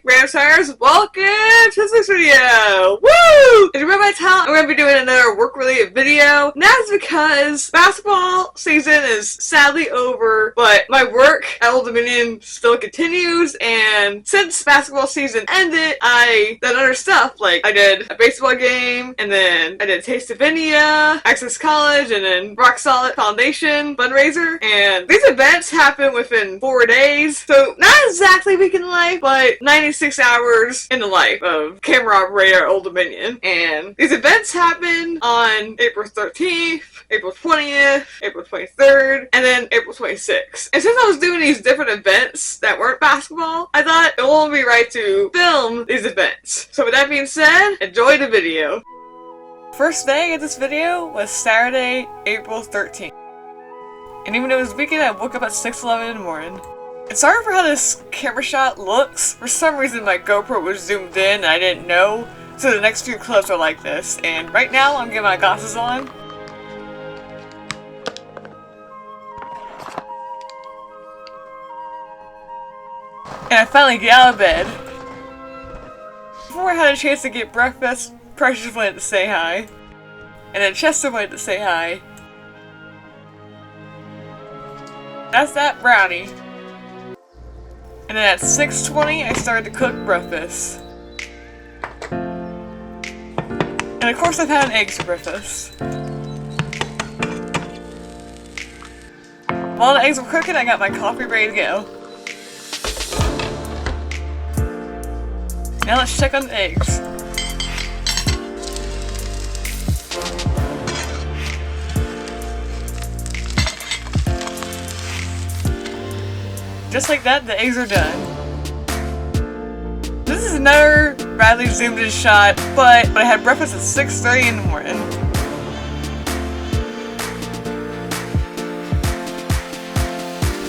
Ramstars, welcome to this video! Woo! As you remember my talent, I'm going to be doing another work-related video. And that's because basketball season is sadly over, but my work at Old Dominion still continues, and since basketball season ended, I did other stuff. Like, I did a baseball game, and then I did Taste of India, Access College, and then Roc Solid Foundation fundraiser. And these events happen within 4 days, so not exactly week in life, but 96 hours in the life of camera operator at Old Dominion. And these events happen on April 13th, April 20th, April 23rd, and then April 26th. And since I was doing these different events that weren't basketball, I thought it won't be right to film these events. So with that being said, enjoy the video. First day of this video was Saturday, April 13th. And even though it was weekend, I woke up at 6:11 in the morning. And sorry for how this camera shot looks. For some reason my GoPro was zoomed in and I didn't know, so the next few clips are like this. And right now I'm getting my glasses on. And I finally get out of bed. Before I had a chance to get breakfast, Precious wanted to say hi. And then Chester wanted to say hi. That's that brownie. And then at 6:20 I started to cook breakfast. And of course I've had eggs for breakfast. While the eggs were cooking, I got my coffee ready to go. Now let's check on the eggs. Just like that, the eggs are done. This is another badly zoomed in shot, but I had breakfast at 6:30 in the morning.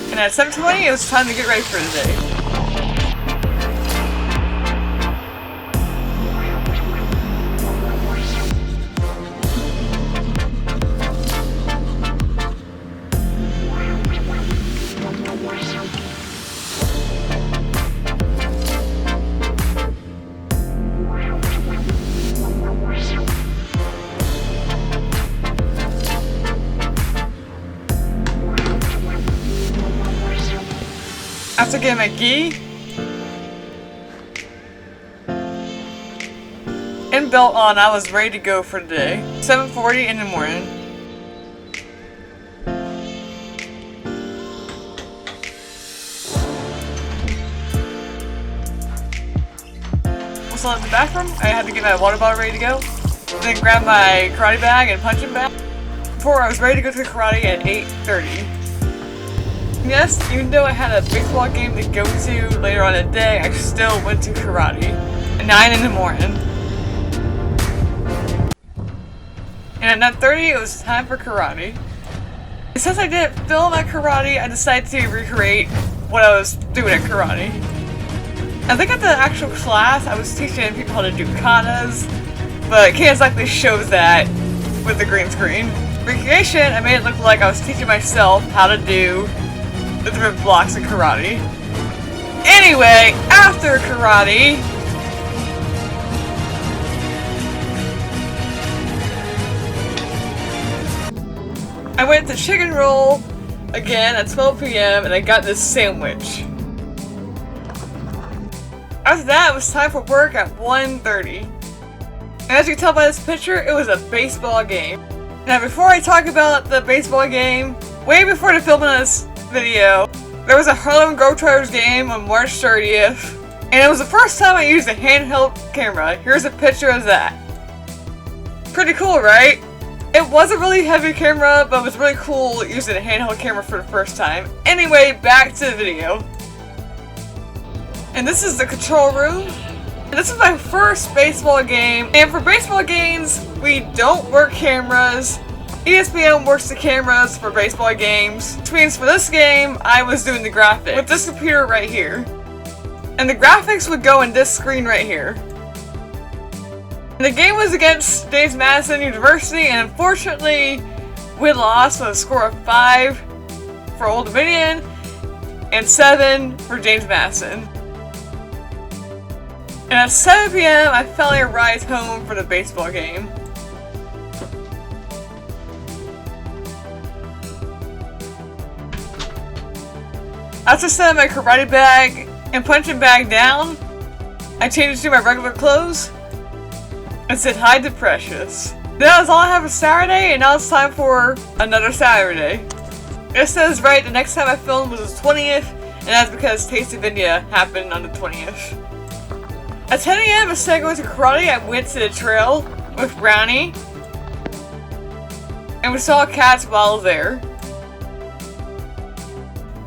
And at 7:20 it was time to get ready for the day. After getting my gi and belt on, I was ready to go for the day. 7:40 in the morning. Once I left the bathroom, I had to get my water bottle ready to go. Then grab my karate bag and punching bag. Before I was ready to go to karate at 8:30. Yes, even though I had a baseball game to go to later on in the day, I still went to karate at 9 in the morning. And at 9:30 it was time for karate. And since I didn't film at karate, I decided to recreate what I was doing at karate. I think at the actual class I was teaching people how to do katas, but I can't exactly show that with the green screen. Recreation, I made it look like I was teaching myself how to do the different blocks of karate. Anyway, after karate, I went to Chicken Roll again at 12 p.m. and I got this sandwich. After that, it was time for work at 1:30. And as you can tell by this picture, it was a baseball game. Now before I talk about the baseball game, way before the filming of this video, there was a Harlem Globetrotters game on March 30th, and it was the first time I used a handheld camera. Here's a picture of that. Pretty cool, right? It was a really heavy camera, but it was really cool using a handheld camera for the first time. Anyway, back to the video. And this is the control room. And this is my first baseball game, and for baseball games, we don't work cameras. ESPN works the cameras for baseball games, which means for this game, I was doing the graphics with this computer right here. And the graphics would go in this screen right here. And the game was against James Madison University, and unfortunately, we lost with a score of 5 for Old Dominion and 7 for James Madison. And at 7 p.m. I finally arrived home for the baseball game. After setting my karate bag and punching bag down, I changed into my regular clothes and said hi to Precious. That was all I have for Saturday, and now it's time for another Saturday. It says right, the next time I filmed was the 20th, and that's because Taste of India happened on the 20th. At 10 a.m. instead of going to karate, I went to the trail with Brownie, and we saw cats while I was there.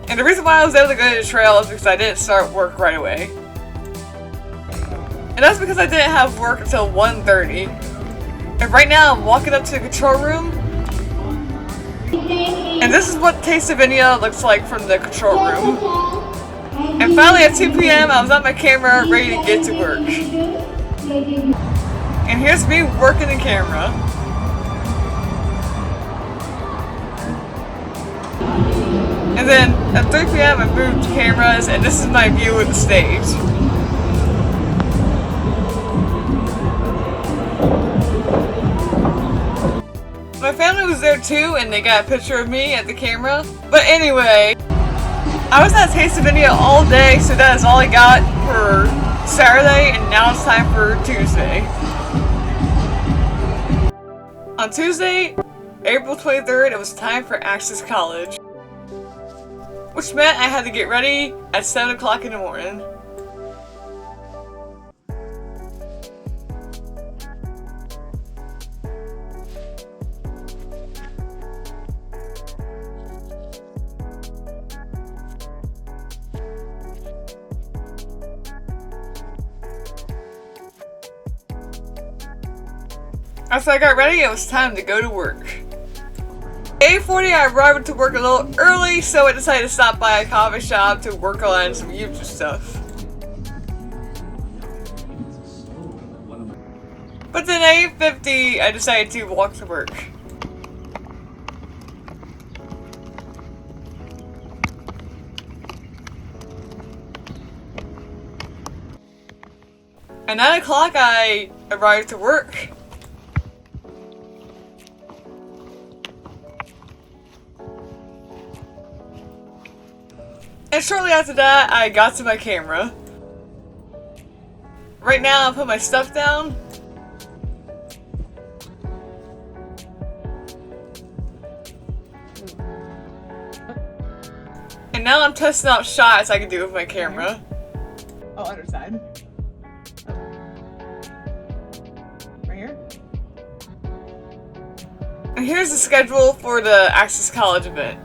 And the reason why I was able to go to the trail is because I didn't start work right away. And that's because I didn't have work until 1:30. And right now I'm walking up to the control room. And this is what Taste of India looks like from the control room. And finally at 2 p.m. I was on my camera ready to get to work. And here's me working the camera. And then at 3 p.m. I moved cameras, and this is my view of the stage. My family was there too, and they got a picture of me at the camera. But anyway, I was at Taste of India all day, so that is all I got for Saturday, and now it's time for Tuesday. On Tuesday, April 23rd, it was time for Access College, which meant I had to get ready at 7 o'clock in the morning. After I got ready, it was time to go to work. At 8:40, I arrived to work a little early, so I decided to stop by a coffee shop to work on some YouTube stuff. But then at 8:50, I decided to walk to work. At 9 o'clock, I arrived to work. And shortly after that, I got to my camera. Right now, I'll put my stuff down. And now I'm testing out shots I can do with my camera. Oh, other side. Oh. Right here? And here's the schedule for the Access College event.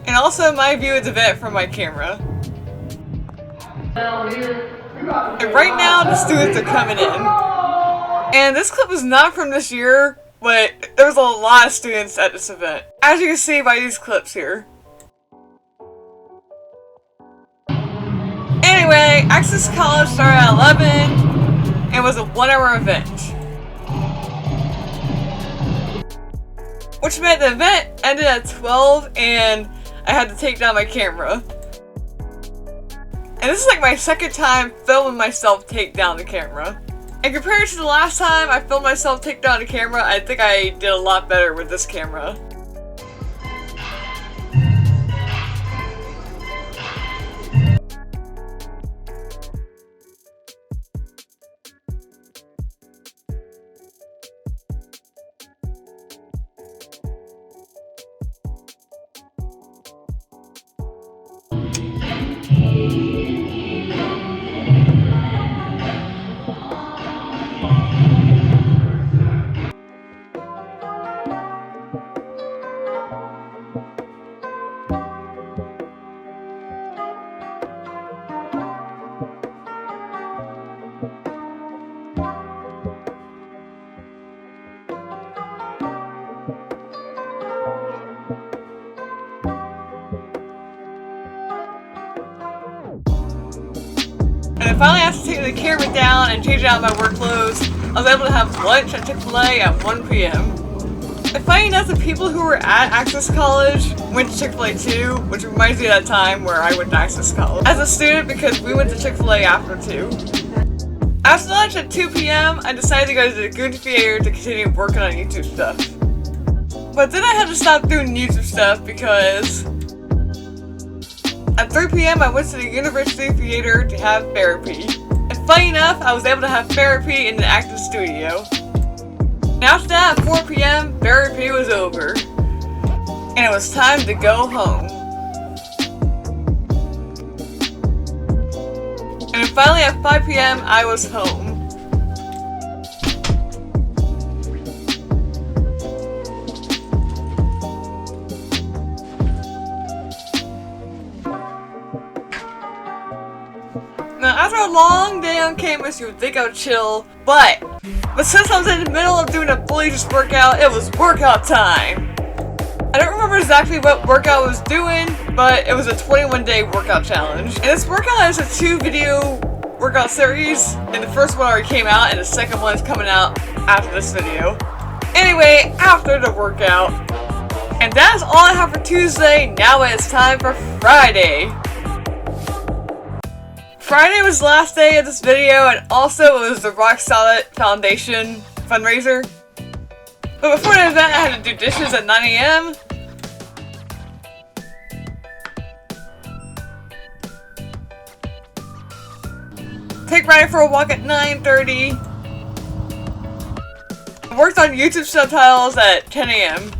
And also my view of the event from my camera. And right now the students are coming in. And this clip is not from this year, but there's a lot of students at this event, as you can see by these clips here. Anyway, Access College started at 11 and was a 1-hour event. Which meant the event ended at 12 and I had to take down my camera. And this is like my second time filming myself take down the camera. And compared to the last time I filmed myself take down the camera, I think I did a lot better with this camera. And I finally after taking the camera down and changing out my work clothes, I was able to have lunch at Chick-fil-A at 1 p.m. And funny enough, the people who were at Access College went to Chick-fil-A too, which reminds me of that time where I went to Access College as a student because we went to Chick-fil-A after too. After lunch at 2 p.m., I decided to go to the Goon Theater to continue working on YouTube stuff. But then I had to stop doing YouTube stuff because at 3 p.m. I went to the University Theater to have therapy. And funny enough, I was able to have therapy in the acting studio. And after that, at 4 p.m., therapy was over. And it was time to go home. And then finally at 5 p.m., I was home. Now, after a long day on campus, you would think I would chill, but since I was in the middle of doing a bullies workout, it was workout time. I don't remember exactly what workout I was doing, but it was a 21-day workout challenge. And this workout is a 2-video workout series, and the first one already came out, and the second one is coming out after this video. Anyway, after the workout. And that's all I have for Tuesday. Now it's time for Friday. Friday was the last day of this video, and also it was the Roc Solid Foundation fundraiser. But before the event, I had to do dishes at 9 a.m. Take Ryder for a walk at 9:30. I worked on YouTube subtitles at 10 a.m.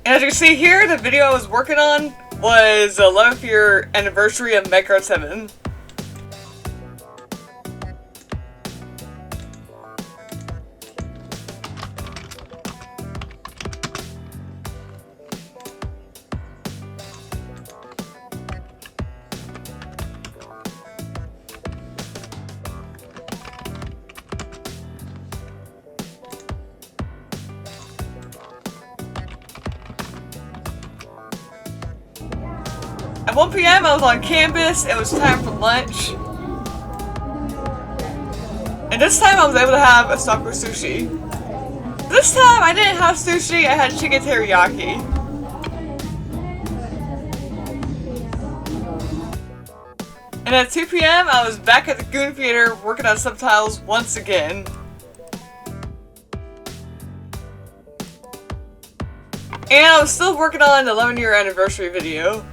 And as you can see here, the video I was working on was the 11th year anniversary of Makai 7. At 1 p.m. I was on campus, it was time for lunch. And this time I was able to have a sake sushi. This time I didn't have sushi, I had chicken teriyaki. And at 2 p.m. I was back at the Goon Theater working on subtitles once again. And I was still working on the 11-year anniversary video.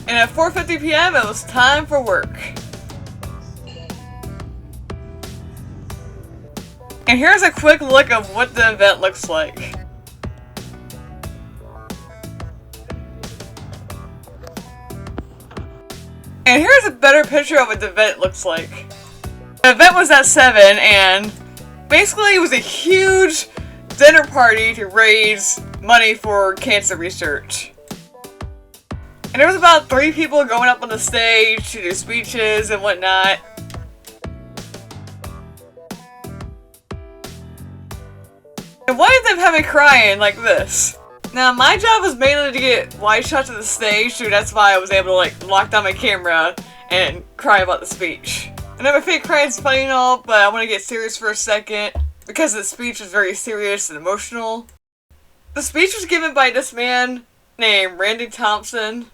And at 4:50 p.m. it was time for work. And here's a quick look of what the event looks like. And here's a better picture of what the event looks like. The event was at 7, and basically it was a huge dinner party to raise money for cancer research. And there was about 3 people going up on the stage to do speeches and whatnot. And one of them had me crying like this. Now my job was mainly to get wide shots of the stage, so that's why I was able to like lock down my camera and cry about the speech. I know my fake crying is funny and all, but I want to get serious for a second because the speech was very serious and emotional. The speech was given by this man named Randy Thompson.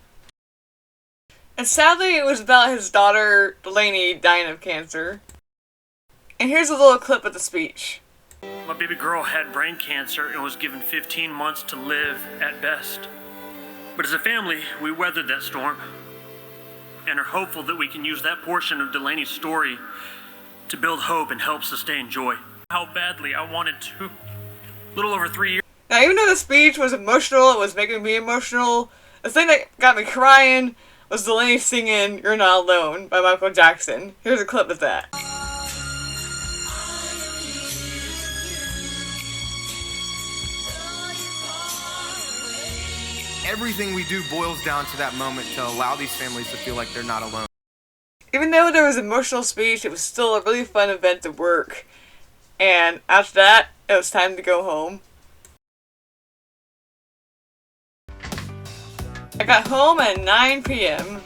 And sadly, it was about his daughter, Delaney, dying of cancer. And here's a little clip of the speech. My baby girl had brain cancer and was given 15 months to live at best. But as a family, we weathered that storm and are hopeful that we can use that portion of Delaney's story to build hope and help sustain joy. How badly I wanted to. A little over 3 years. Now, even though the speech was emotional, it was making me emotional, the thing that got me crying was Delaney singing You're Not Alone by Michael Jackson. Here's a clip of that. Everything we do boils down to that moment to allow these families to feel like they're not alone. Even though there was an emotional speech, it was still a really fun event to work. And after that, it was time to go home. I got home at 9 p.m.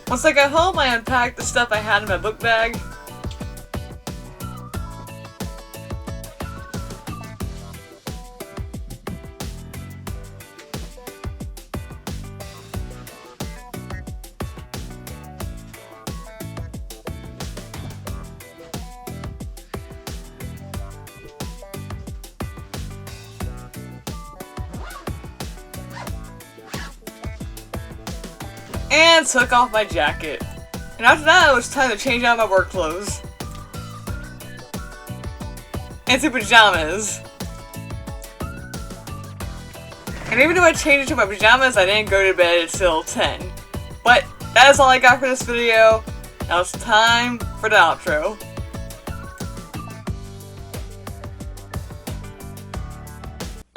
Once I got home, I unpacked the stuff I had in my book bag. And took off my jacket. And after that, it was time to change out my work clothes. Into pajamas. And even though I changed into my pajamas, I didn't go to bed until 10. But that is all I got for this video. Now it's time for the outro.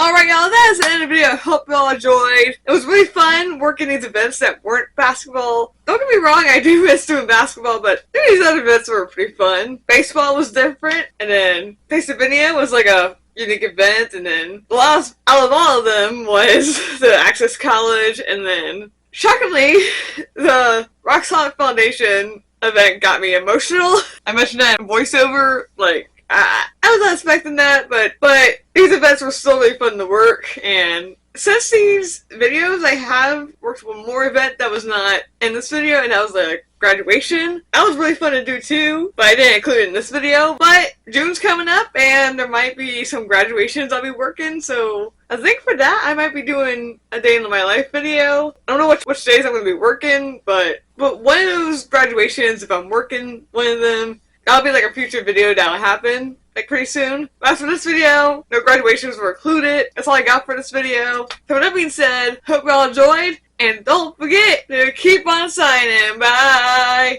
Alright y'all, that is the end of the video. I hope y'all enjoyed. It was really fun working these events that weren't basketball. Don't get me wrong, I do miss doing basketball, but these other events were pretty fun. Baseball was different, and then Taste of Video was like a unique event, and then the last out of all of them was the Access College, and then shockingly, the Roc Solid Foundation event got me emotional. I mentioned that in voiceover, like, I was not expecting that, but these events were still really fun to work, and since these videos, I have worked one more event that was not in this video, and that was like graduation. That was really fun to do too, but I didn't include it in this video. But June's coming up, and there might be some graduations I'll be working, so I think for that, I might be doing a day in my life video. I don't know which days I'm going to be working, but one of those graduations, if I'm working one of them, that'll be like a future video that'll happen, like pretty soon. But as for this video, no graduations were included. That's all I got for this video. So with that being said, hope y'all enjoyed, and don't forget to keep on signing. Bye!